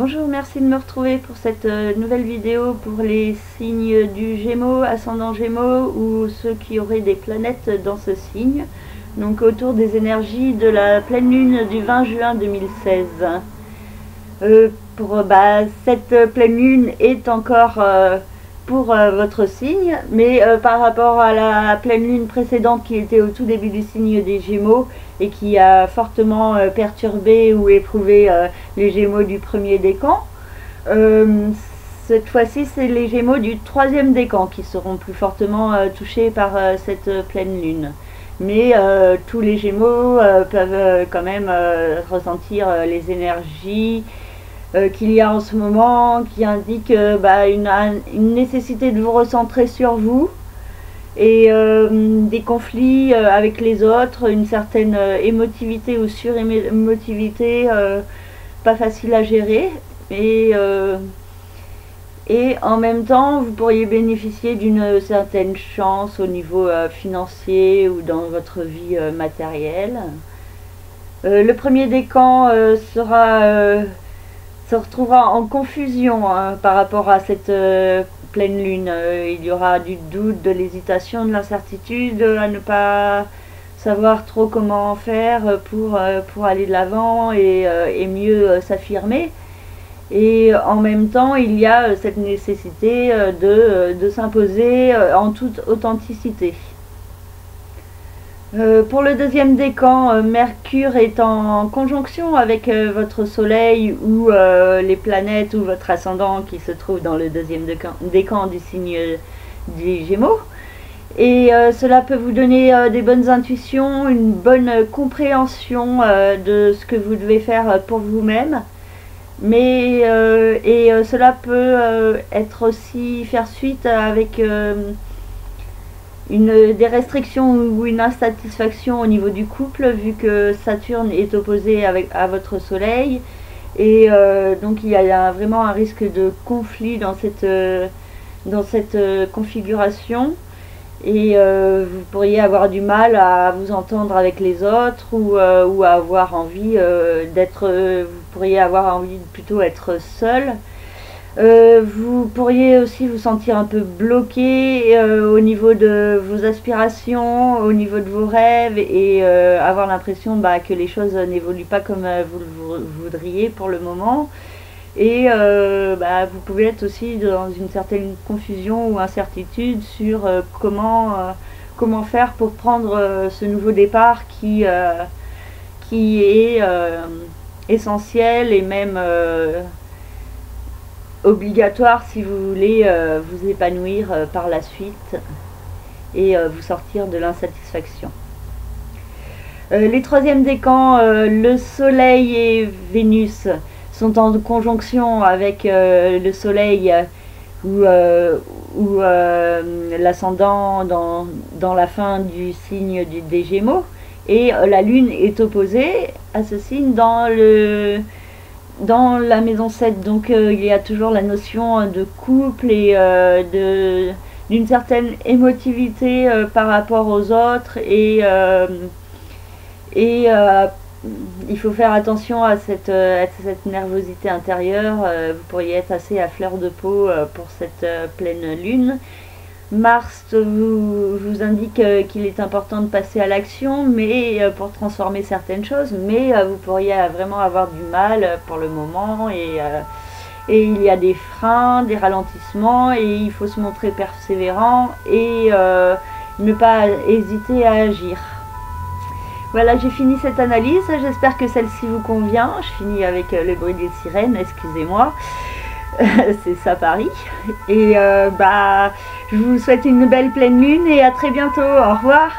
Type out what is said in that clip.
Bonjour, merci de me retrouver pour cette nouvelle vidéo pour les signes du Gémeaux, ascendant Gémeaux ou ceux qui auraient des planètes dans ce signe. Donc autour des énergies de la pleine lune du 20 juin 2016. Cette pleine lune est encore pour votre signe, mais par rapport à la pleine lune précédente qui était au tout début du signe des Gémeaux et qui a fortement perturbé ou éprouvé les Gémeaux du premier décan, cette fois-ci c'est les Gémeaux du troisième décan qui seront plus fortement touchés par cette pleine lune. Mais tous les Gémeaux peuvent quand même ressentir les énergies qu'il y a en ce moment, qui indiquent une nécessité de vous recentrer sur vous et des conflits avec les autres, une certaine émotivité ou surémotivité pas facile à gérer, et en même temps vous pourriez bénéficier d'une certaine chance au niveau financier ou dans votre vie matérielle. Le premier décan se retrouvera en confusion par rapport à cette pleine lune. Il y aura du doute, de l'hésitation, de l'incertitude, à ne pas savoir trop comment faire pour aller de l'avant et mieux s'affirmer. Et en même temps, il y a cette nécessité de s'imposer en toute authenticité. Pour le deuxième décan, Mercure est en conjonction avec votre soleil ou les planètes ou votre ascendant qui se trouve dans le deuxième décan du signe des Gémeaux. Et cela peut vous donner des bonnes intuitions, une bonne compréhension de ce que vous devez faire pour vous-même. Mais cela peut être aussi faire suite avec des restrictions ou une insatisfaction au niveau du couple, vu que Saturne est opposé à votre soleil, et donc il y a vraiment un risque de conflit dans cette configuration, et vous pourriez avoir du mal à vous entendre avec les autres ou à avoir envie vous pourriez avoir envie de plutôt être seul. Vous pourriez aussi vous sentir un peu bloqué au niveau de vos aspirations, au niveau de vos rêves, et avoir l'impression que les choses n'évoluent pas comme vous le voudriez pour le moment. Et vous pouvez être aussi dans une certaine confusion ou incertitude sur comment faire pour prendre ce nouveau départ qui est essentiel et même obligatoire si vous voulez vous épanouir par la suite et vous sortir de l'insatisfaction. Les troisièmes décans, le Soleil et Vénus sont en conjonction avec le Soleil ou l'ascendant dans la fin du signe des Gémeaux, et la Lune est opposée à ce signe dans la maison 7, donc il y a toujours la notion de couple et d'une certaine émotivité par rapport aux autres, et il faut faire attention à cette nervosité intérieure. Vous pourriez être assez à fleur de peau pour cette pleine lune. Mars vous indique qu'il est important de passer à l'action, mais pour transformer certaines choses, mais vous pourriez vraiment avoir du mal pour le moment, et il y a des freins, des ralentissements, et il faut se montrer persévérant et ne pas hésiter à agir. Voilà, j'ai fini cette analyse, j'espère que celle-ci vous convient. Je finis avec le bruit des sirènes, excusez-moi. C'est ça Paris. Et je vous souhaite une belle pleine lune et à très bientôt. Au revoir.